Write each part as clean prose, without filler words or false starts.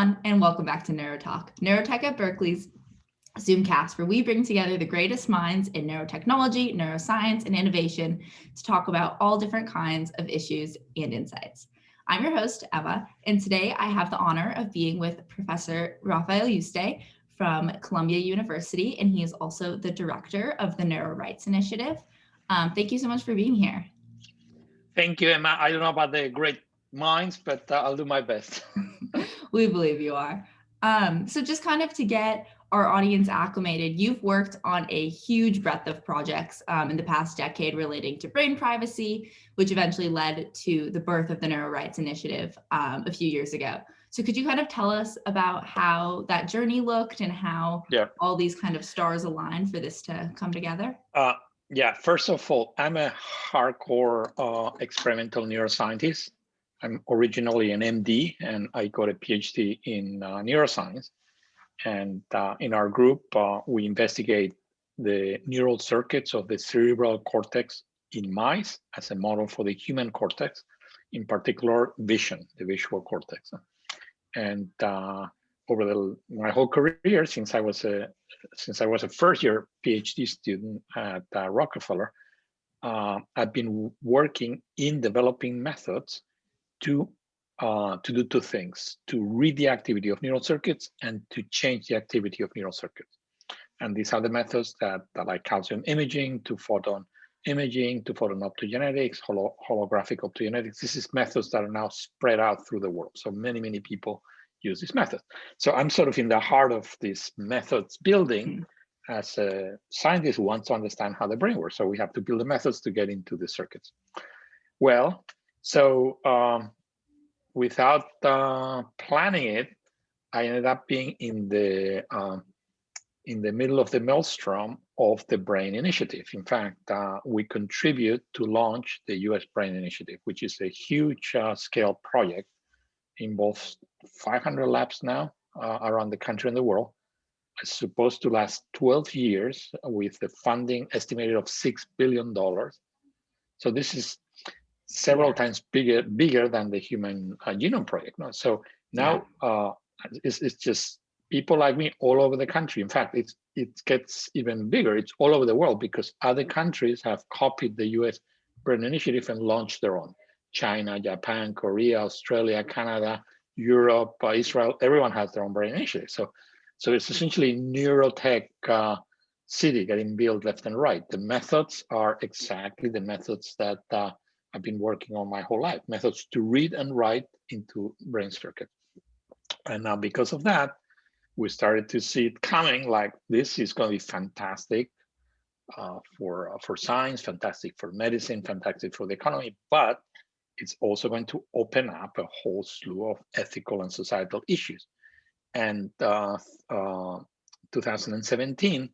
everyone, and welcome back to Neurotalk, Neurotech at Berkeley's Zoomcast, where we bring together the greatest minds in neurotechnology, neuroscience, and innovation to talk about all different kinds of issues and insights. I'm your host, Emma, and today I have the honor of being with Professor Rafael Yuste from Columbia University, and he is also the director of the Neuro Rights Initiative. Thank you so much for being here. Thank you, Emma. I don't know about the great minds, but I'll do my best. We believe you are. So just kind of to get our audience acclimated, you've worked on a huge breadth of projects in the past decade relating to brain privacy, which eventually led to the birth of the Neuro Rights Initiative a few years ago. So could you kind of tell us about how that journey looked and how all these kind of stars aligned for this to come together? Yeah, first of all, I'm a hardcore experimental neuroscientist. I'm originally an MD, and I got a PhD in neuroscience. And in our group, we investigate the neural circuits of the cerebral cortex in mice as a model for the human cortex, in particular vision, the visual cortex. And over my whole career, since I was a first-year PhD student at Rockefeller, I've been working in developing methods to do two things: to read the activity of neural circuits and to change the activity of neural circuits. And these are the methods that like calcium imaging, to photon imaging, to photon optogenetics, holographic optogenetics. This is methods that are now spread out through the world. So many people use this method. So I'm sort of in the heart of this methods building as a scientist who wants to understand how the brain works. So we have to build the methods to get into the circuits. Well, so without planning it, I ended up being in the middle of the maelstrom of the Brain Initiative. In fact, we contribute to launch the US Brain Initiative, which is a huge scale project, involves 500 labs now around the country and the world. It's supposed to last 12 years with the funding estimated of $6 billion. So this is several times bigger than the Human Genome Project. No? So now it's just people like me all over the country. In fact, it gets even bigger. It's all over the world because other countries have copied the US Brain Initiative and launched their own. China, Japan, Korea, Australia, Canada, Europe, Israel, everyone has their own brain initiative. So it's essentially Neurotech city getting built left and right. The methods are exactly the methods that I've been working on my whole life, methods to read and write into brain circuits. And now because of that, we started to see it coming, like this is going to be fantastic for science, fantastic for medicine, fantastic for the economy, but it's also going to open up a whole slew of ethical and societal issues. And 2017,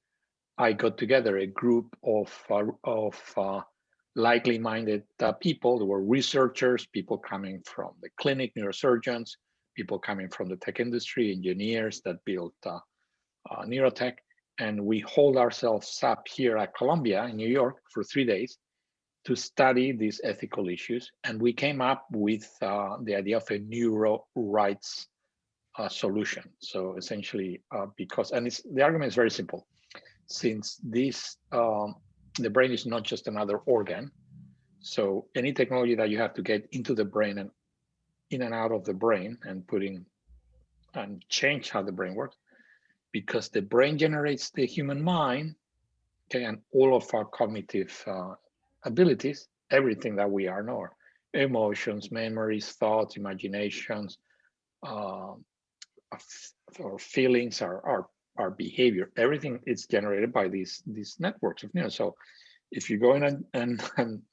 I got together a group of likely-minded people. There were researchers, people coming from the clinic, neurosurgeons, people coming from the tech industry, engineers that built Neurotech. And we hold ourselves up here at Columbia in New York for 3 days to study these ethical issues. And we came up with the idea of a neuro rights solution. So essentially, the argument is very simple. Since this, the brain is not just another organ, so any technology that you have to get into the brain and in and out of the brain and change how the brain works, because the brain generates the human mind, okay, and all of our cognitive abilities, everything that we are know, emotions, memories, thoughts, imaginations, our feelings, our behavior, everything is generated by these networks of neurons. So if you go in and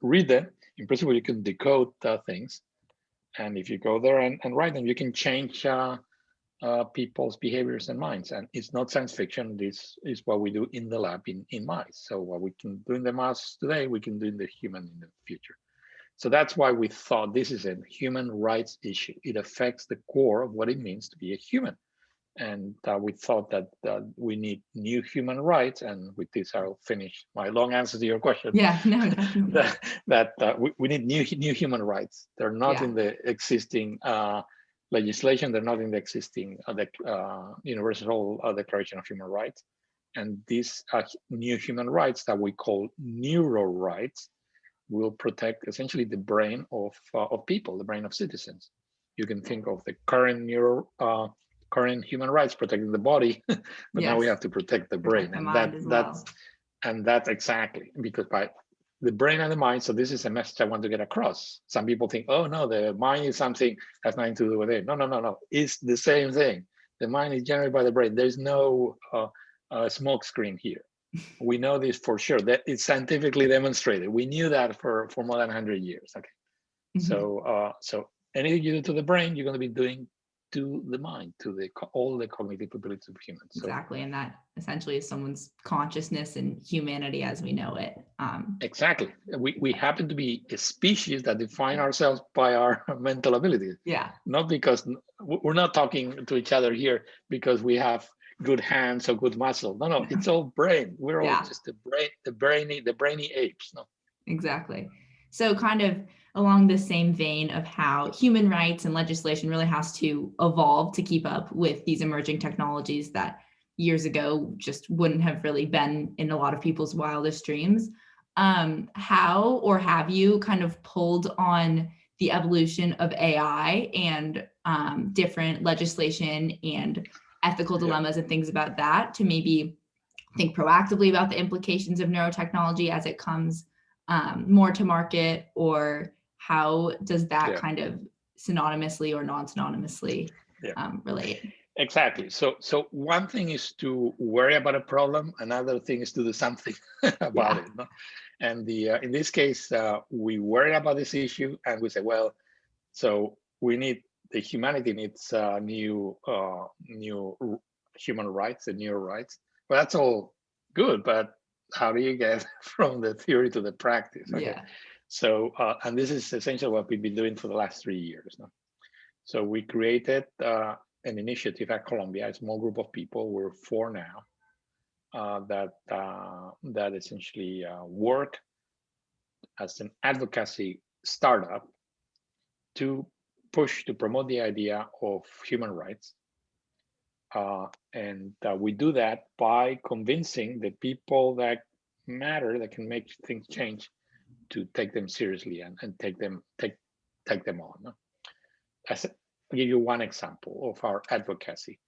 read them, in principle, you can decode things. And if you go there and write them, you can change people's behaviors and minds. And it's not science fiction. This is what we do in the lab in mice. So what we can do in the mouse today, we can do in the human in the future. So that's why we thought this is a human rights issue. It affects the core of what it means to be a human. And we thought that we need new human rights. And with this, I'll finish my long answer to your question. Yeah, no, definitely. We need new human rights. They're not in the existing legislation. They're not in the existing Universal Declaration of Human Rights. And these new human rights that we call neuro rights will protect essentially the brain of people, the brain of citizens. You can think of the current current human rights protecting the body, but now we have to protect the brain, and that's exactly, because by the brain and the mind. So this is a message I want to get across. Some people think, oh no, the mind is something has nothing to do with it. No. It's the same thing. The mind is generated by the brain. There's no smoke screen here. We know this for sure. That it's scientifically demonstrated. We knew that for more than 100 years. Okay. So anything you do to the brain, you're going to be doing to the mind, to all the cognitive abilities of humans. Exactly, and that essentially is someone's consciousness and humanity as we know it. Exactly. We happen to be a species that define ourselves by our mental abilities. Yeah. Not because we're not talking to each other here because we have good hands or good muscle. No, it's all brain. We're all just the brainy apes. No. Exactly. So kind of along the same vein of how human rights and legislation really has to evolve to keep up with these emerging technologies that years ago just wouldn't have really been in a lot of people's wildest dreams. How or have you kind of pulled on the evolution of AI and different legislation and ethical dilemmas and things about that to maybe think proactively about the implications of neurotechnology as it comes more to market, or how does that kind of synonymously or non-synonymously relate? Exactly. So one thing is to worry about a problem. Another thing is to do something about it. No? And in this case, we worry about this issue and we say, well, so humanity needs new human rights and neuro rights. Well, that's all good, but how do you get from the theory to the practice? Okay? Yeah. So, and this is essentially what we've been doing for the last 3 years. No? So we created an initiative at Columbia, a small group of people, we're 4 now, that essentially work as an advocacy startup to promote the idea of human rights. And we do that by convincing the people that matter, that can make things change, to take them seriously and take them on. No? I'll give you one example of our advocacy.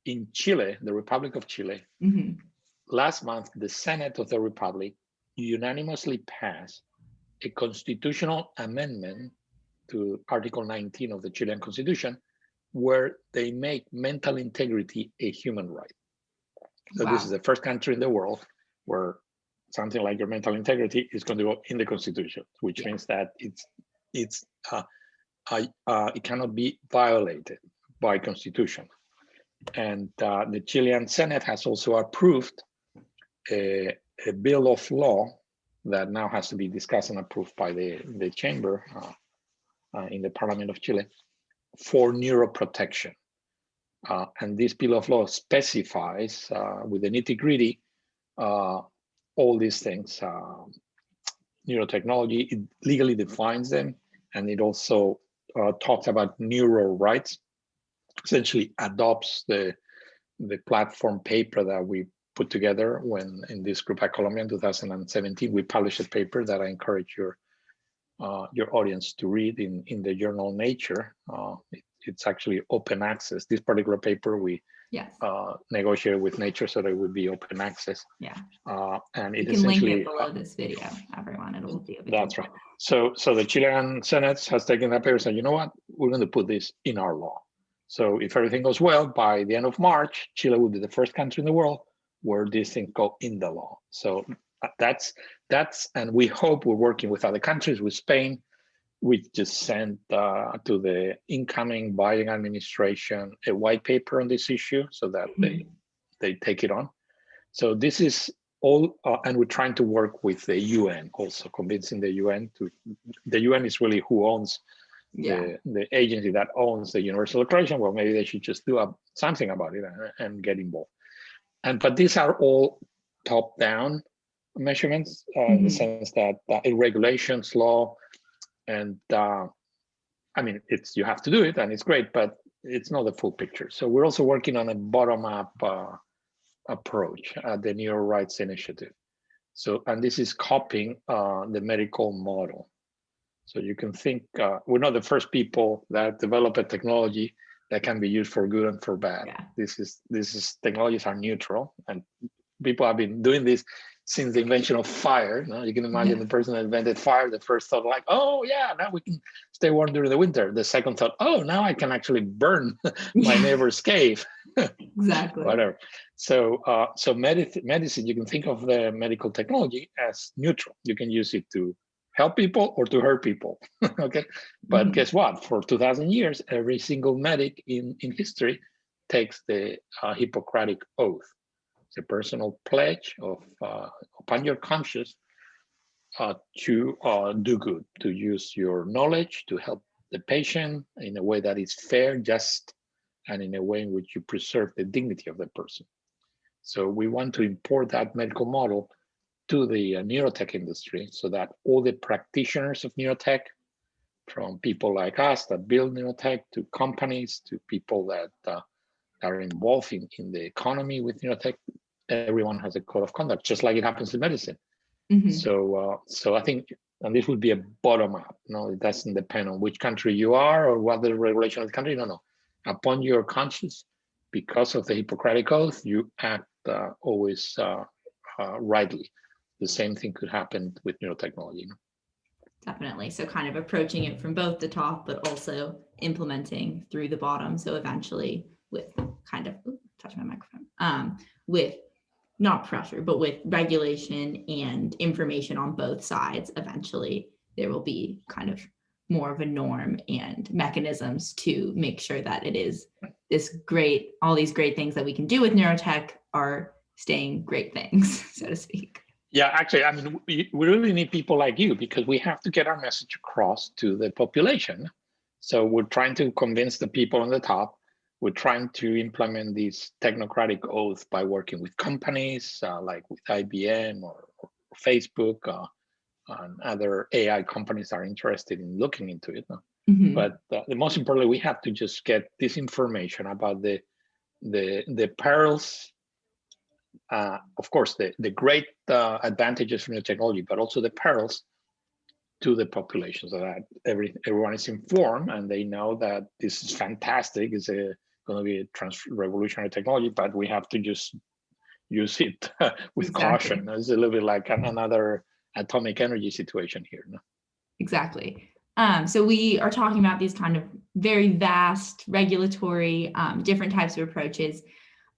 In Chile, the Republic of Chile, last month, the Senate of the Republic unanimously passed a constitutional amendment to Article 19 of the Chilean Constitution, where they make mental integrity a human right. So this is the first country in the world where something like your mental integrity is going to go in the Constitution, which means that it cannot be violated by Constitution. And the Chilean Senate has also approved a bill of law that now has to be discussed and approved by the chamber in the Parliament of Chile for neuroprotection. And this bill of law specifies with the nitty-gritty all these things. Neurotechnology, it legally defines them, and it also talks about neuro rights, essentially adopts the platform paper that we put together when in this group at Columbia in 2017. We published a paper that I encourage your audience to read in the journal Nature. It's actually open access. This particular paper we negotiated with Nature so that it would be open access. Yeah. And you can link it below this video, everyone. It'll be available. That's right. So the Chilean Senate has taken that paper and said, you know what, we're going to put this in our law. So if everything goes well, by the end of March, Chile will be the first country in the world where these things go in the law. So that's, and we hope we're working with other countries, with Spain. We just sent to the incoming Biden administration a white paper on this issue so that they take it on. So this is all, and we're trying to work with the UN, also convincing the UN the UN is really who owns the agency that owns the Universal Declaration. Well, maybe they should just do something about it and get involved. But these are all top-down measurements in the sense that regulations, law, and I mean, you have to do it and it's great, but it's not the full picture. So we're also working on a bottom-up approach at the Neuro Rights Initiative. So, and this is copying the medical model. So you can think, we're not the first people that develop a technology that can be used for good and for bad. Yeah. This is technologies are neutral, and people have been doing this since the invention of fire. You can imagine the person that invented fire, the first thought like, oh yeah, now we can stay warm during the winter. The second thought, oh, now I can actually burn my neighbor's cave. Exactly. Whatever. So, so medicine, you can think of the medical technology as neutral. You can use it to help people or to hurt people. Okay, but guess what? For 2,000 years, every single medic in history takes the Hippocratic oath. It's a personal pledge of upon your conscience to do good, to use your knowledge to help the patient in a way that is fair, just, and in a way in which you preserve the dignity of the person. So we want to import that medical model to the neurotech industry so that all the practitioners of neurotech, from people like us that build neurotech to companies to people that are involved in the economy with neurotech, everyone has a code of conduct, just like it happens in medicine. So, so I think, and this would be a bottom up. No, it doesn't depend on which country you are or what the regulation of the country. No. Upon your conscience, because of the Hippocratic Oath, you act always rightly. The same thing could happen with neurotechnology. Definitely. So kind of approaching it from both the top, but also implementing through the bottom. So eventually with kind of, touch my microphone, with not pressure, but with regulation and information on both sides, eventually there will be kind of more of a norm and mechanisms to make sure that it is this great, all these great things that we can do with neurotech are staying great things, so to speak. Yeah, actually, I mean, we really need people like you because we have to get our message across to the population. So we're trying to convince the people on the top. We're trying to implement this technocratic oath by working with companies like with IBM or Facebook and other AI companies are interested in looking into it. But the most importantly, we have to just get this information about the perils. Of course, the great advantages from the technology, but also the perils to the population, so that everyone is informed and they know that this is fantastic. It's going to be a revolutionary technology, but we have to just use it with caution. It's a little bit like another atomic energy situation here. No? Exactly. So we are talking about these kind of very vast regulatory, different types of approaches.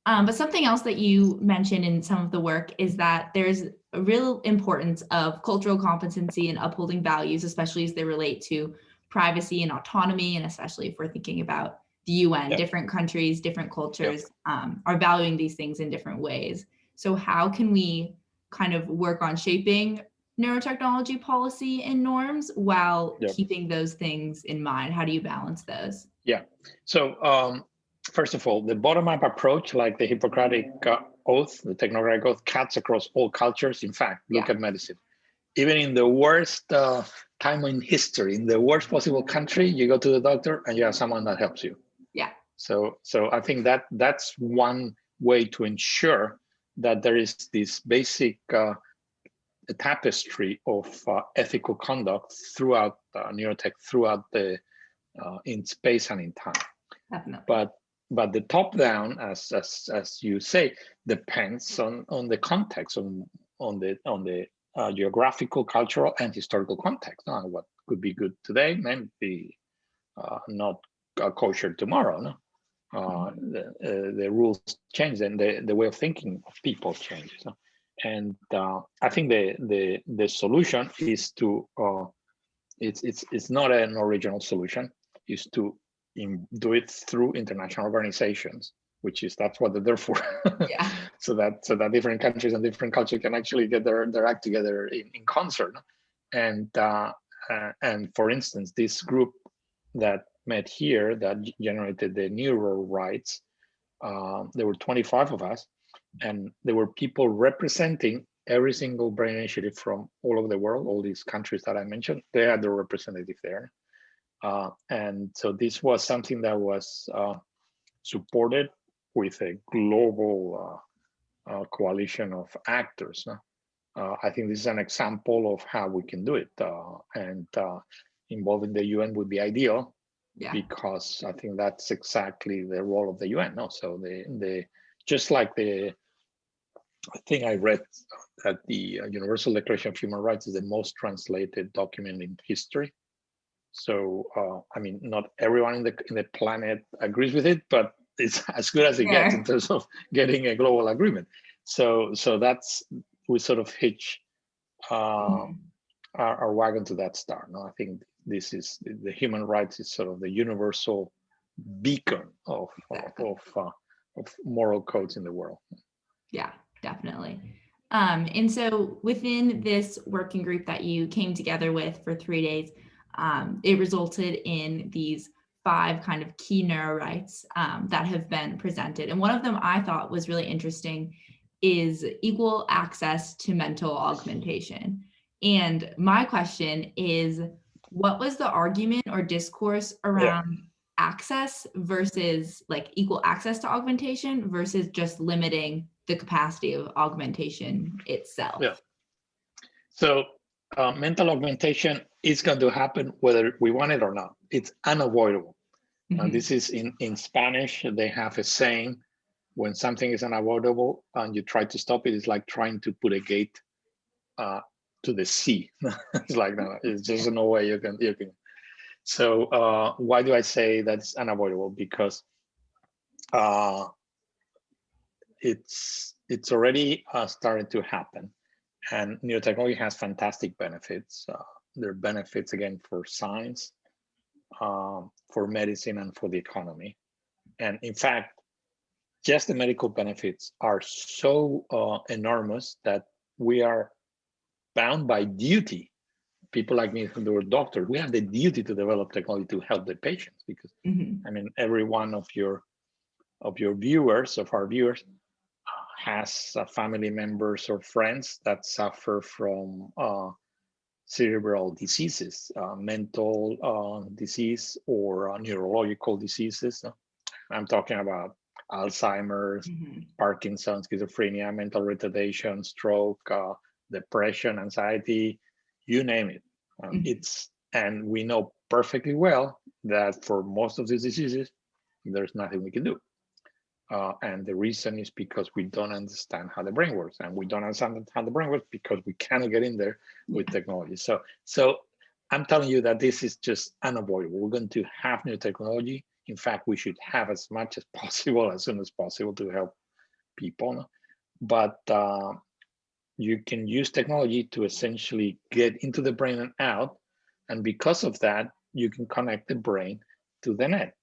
But something else that you mentioned in some of the work is that there's a real importance of cultural competency and upholding values, especially as they relate to privacy and autonomy, and especially if we're thinking about the UN, different countries, different cultures are valuing these things in different ways. So how can we kind of work on shaping neurotechnology policy and norms while keeping those things in mind? How do you balance those? Yeah. So first of all, the bottom-up approach, like the Hippocratic Oath, the technocratic oath, cuts across all cultures. In fact, look at medicine. Even in the worst time in history, in the worst possible country, you go to the doctor and you have someone that helps you. Yeah. So I think that's one way to ensure that there is this basic tapestry of ethical conduct throughout neurotech, throughout the in space and in time. Definitely. But the top down, as you say, depends on the context, on the geographical, cultural, and historical context. What could be good today may be not kosher tomorrow. No, the rules change, and the way of thinking of people changes. No? And I think the solution is to it's not an original solution. Is to do it through international organizations, that's what they're there for. so that different countries and different cultures can actually get their act together in concert. And for instance, this group that met here that generated the neuro rights, there were 25 of us, and there were people representing every single brain initiative from all over the world, all these countries that I mentioned. They had their representative there. And so this was something that was supported with a global coalition of actors. I think this is an example of how we can do it, and involving the UN would be ideal, because I think that's exactly the role of the UN. No, so the just like the thing I read that the Universal Declaration of Human Rights is the most translated document in history. So I mean, not everyone in the planet agrees with it, but it's as good as it gets in terms of getting a global agreement. So that's, we sort of hitch our wagon to that star. No, I think this is the human rights is sort of the universal beacon of moral codes in the world. Yeah, definitely. And so within this working group that you came together with for 3 days, it resulted in these 5 kind of key neuro rights that have been presented. And one of them I thought was really interesting is equal access to mental augmentation. And my question is, what was the argument or discourse around access versus like equal access to augmentation versus just limiting the capacity of augmentation itself? Yeah. So mental augmentation is going to happen whether we want it or not. It's unavoidable. And this is in Spanish, they have a saying, when something is unavoidable and you try to stop it, it's like trying to put a gate to the sea. It's like, no, it's just no way you can. So why do I say that's unavoidable? Because it's already started to happen, and neurotechnology has fantastic benefits. There are benefits again for science, for medicine, and for the economy. And in fact, just the medical benefits are so enormous that we are bound by duty. People like me who are doctors, we have the duty to develop technology to help the patients, because I mean, every one of your viewers, of our viewers, has family members or friends that suffer from cerebral diseases, mental disease, or neurological diseases. I'm talking about Alzheimer's, Parkinson's, schizophrenia, mental retardation, stroke, depression, anxiety, you name it. And we know perfectly well that for most of these diseases, there's nothing we can do. And the reason is because we don't understand how the brain works, and we don't understand how the brain works because we cannot get in there with technology. So I'm telling you that this is just unavoidable. We're going to have new technology. In fact, we should have as much as possible, as soon as possible, to help people. But you can use technology to essentially get into the brain and out. And because of that, you can connect the brain to the net.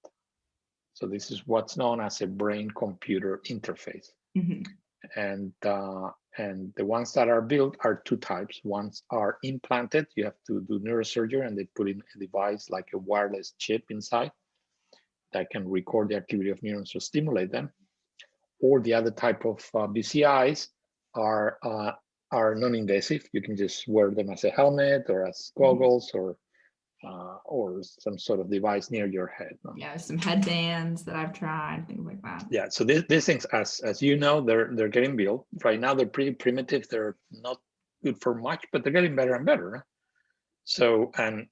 So this is what's known as a brain-computer interface. And the ones that are built are 2 types. Ones are implanted. You have to do neurosurgery, and they put in a device like a wireless chip inside that can record the activity of neurons to stimulate them. Or the other type of BCIs are non-invasive. You can just wear them as a helmet or as goggles, or some sort of device near your head. Yeah, some headbands that I've tried, things like that. Yeah, so these things, as you know, they're getting built. Right now, they're pretty primitive. They're not good for much, but they're getting better and better. So, and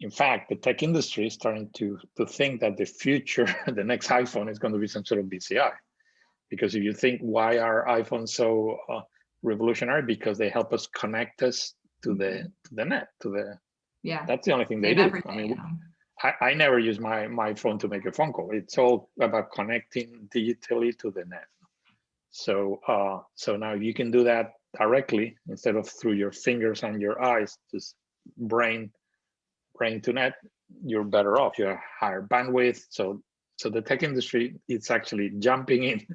in fact, the tech industry is starting to think that the future, the next iPhone is going to be some sort of BCI. Because if you think, why are iPhones so revolutionary? Because they help us connect us to the net, that's the only thing they do. I mean, I never use my phone to make a phone call. It's all about connecting digitally to the net. So now you can do that directly instead of through your fingers and your eyes, just brain to net. You're better off. You have higher bandwidth. So the tech industry, it's actually jumping in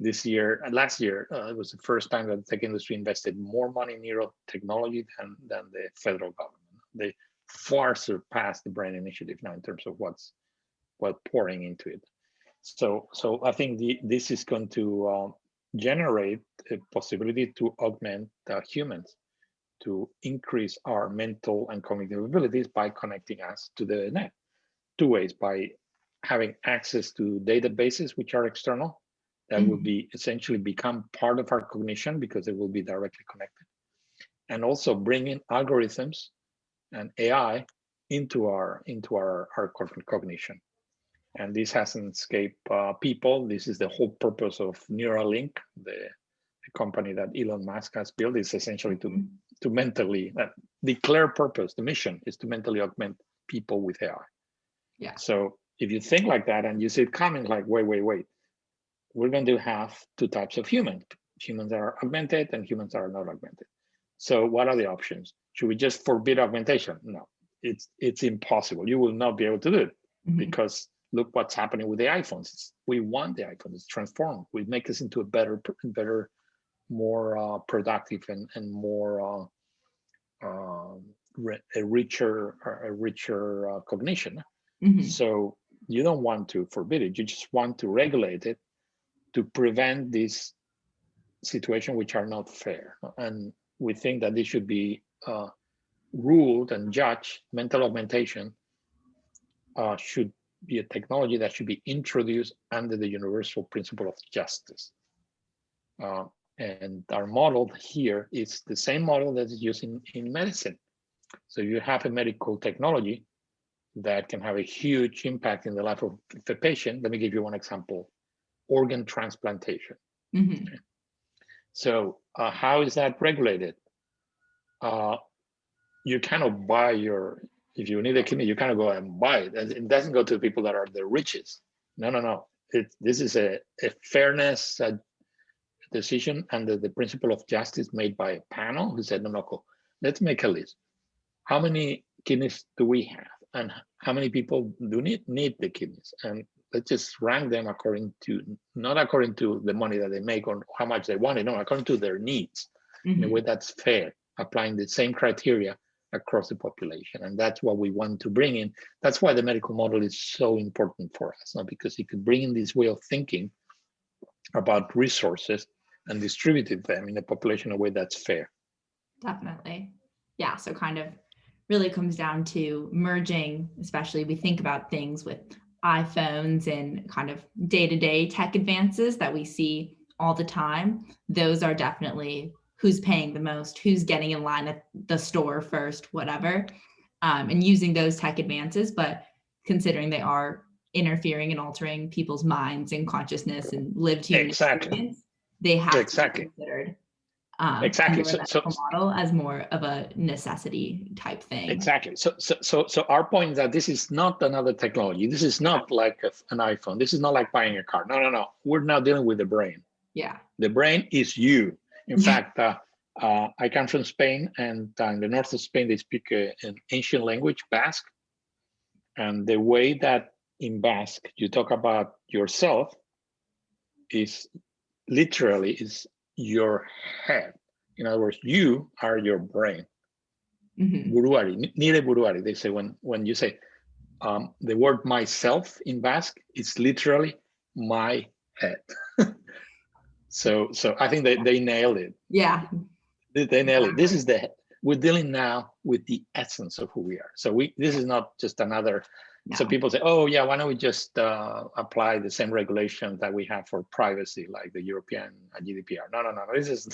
this year. Last year, it was the first time that the tech industry invested more money in neurotechnology than the federal government. They far surpassed the Brain Initiative now in terms of what's pouring into it. So I think this is going to generate a possibility to augment humans to increase our mental and cognitive abilities by connecting us to the net. Two ways: by having access to databases which are external, that will be essentially become part of our cognition because they will be directly connected, and also bringing algorithms and AI into our cognition. And this hasn't escaped people. This is the whole purpose of Neuralink, the company that Elon Musk has built, is essentially to mentally declare purpose. The mission is to mentally augment people with AI. Yeah. So if you think like that and you see it coming, like, wait, we're going to have two types of humans that are augmented and humans that are not augmented. So what are the options? Should we just forbid augmentation? No, it's impossible. You will not be able to do it because look what's happening with the iPhones. We want the iPhone. It's transformed. We make us into a better, more productive and more a richer cognition. So you don't want to forbid it. You just want to regulate it to prevent this situation which are not fair. And we think that this should be ruled and judged. Mental augmentation should be a technology that should be introduced under the universal principle of justice. And our model here is the same model that is used in medicine. So you have a medical technology that can have a huge impact in the life of the patient. Let me give you one example: organ transplantation. So how is that regulated? You cannot buy if you need a kidney, you cannot go and buy it. It doesn't go to the people that are the richest. No. This is a fairness decision under the principle of justice made by a panel who said, no, let's make a list. How many kidneys do we have? And how many people do need the kidneys? And let's just rank them not according to the money that they make or how much they want it, no, according to their needs in a way that's fair, applying the same criteria across the population. And that's what we want to bring in. That's why the medical model is so important for us, because it could bring in this way of thinking about resources and distributed them in the population in a way that's fair. Definitely. Yeah. So kind of really comes down to merging, especially we think about things with iPhones and kind of day-to-day tech advances that we see all the time. Those are definitely who's paying the most, who's getting in line at the store first, whatever, and using those tech advances, but considering they are interfering and altering people's minds and consciousness and lived human experience, they have to be considered under a medical model as more of a necessity type thing. Exactly. So our point is that this is not another technology. This is not like an iPhone. This is not like buying a car. No. We're now dealing with the brain. Yeah. The brain is you. In fact, I come from Spain, and in the north of Spain, they speak an ancient language, Basque. And the way that in Basque you talk about yourself is literally is your head. In other words, you are your brain. Buruari, nire buruari. They say when you say the word myself in Basque, it's literally my head. So I think they nailed it. Yeah. They nailed it. This is we're dealing now with the essence of who we are. So this is not just another. No. So people say, oh yeah, why don't we just apply the same regulations that we have for privacy, like the European GDPR? No. This is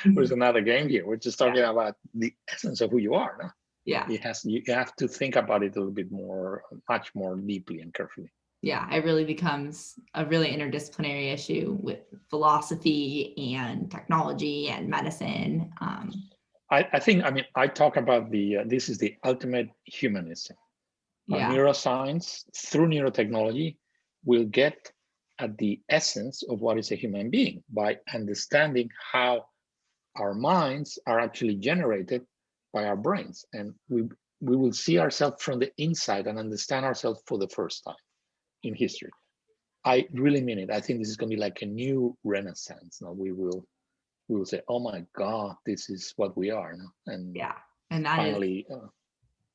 there's another game here. We're just talking about the essence of who you are. No? Yeah. You have to think about it a little bit more, much more deeply and carefully. Yeah, it really becomes a really interdisciplinary issue with philosophy and technology and medicine. I talk about this is the ultimate humanism. Neuroscience through neurotechnology will get at the essence of what is a human being by understanding how our minds are actually generated by our brains. And we will see ourselves from the inside and understand ourselves for the first time in history. I really mean it. I think this is going to be like a new renaissance. Now we will say, oh my God, this is what we are. No? And and that finally, is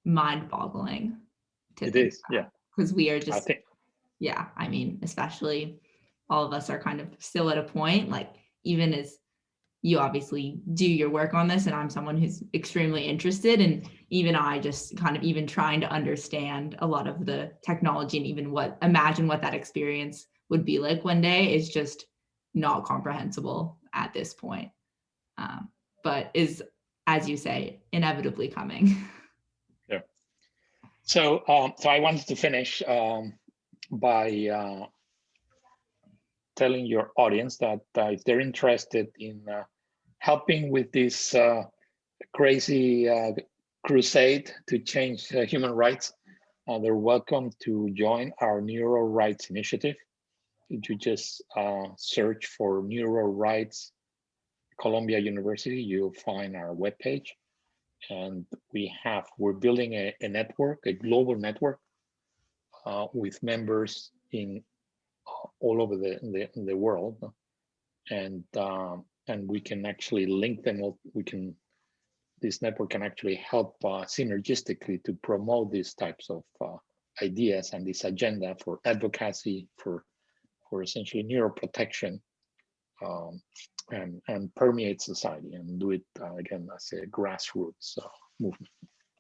mind-boggling. It is, because we are just, I mean, especially all of us are kind of still at a point, like even as you obviously do your work on this, and I'm someone who's extremely interested, and even I just kind of even trying to understand a lot of the technology and even imagine what that experience would be like one day is just not comprehensible at this point, but is, as you say, inevitably coming. Yeah. So I wanted to finish by telling your audience that if they're interested in helping with this crazy crusade to change human rights, they're welcome to join our Neuro Rights Initiative. If you just search for Neuro Rights Columbia University, you'll find our webpage. And we're building a network, a global network with members in all over the world, and we can actually link them up. This network can actually help synergistically to promote these types of ideas and this agenda for advocacy for essentially neuroprotection, and permeate society and do it again as a grassroots movement.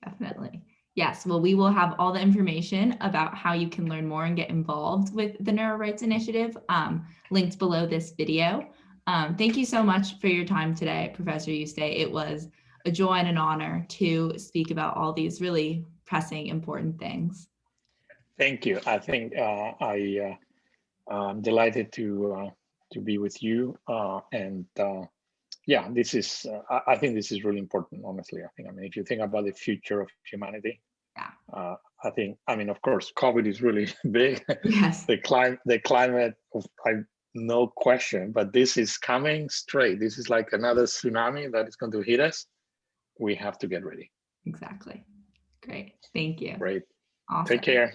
Definitely. Yes. Well, we will have all the information about how you can learn more and get involved with the Neuro Rights Initiative linked below this video. Thank you so much for your time today, Professor Yuste. It was a joy and an honor to speak about all these really pressing, important things. Thank you. I think I'm delighted to be with you, and yeah, this is. I think this is really important. Honestly, I mean, if you think about the future of humanity, yeah. I think. I mean, of course, COVID is really big. Yes. The climate. No question. But this is coming straight. This is like another tsunami that is going to hit us. We have to get ready. Exactly. Great. Thank you. Great. Awesome. Take care.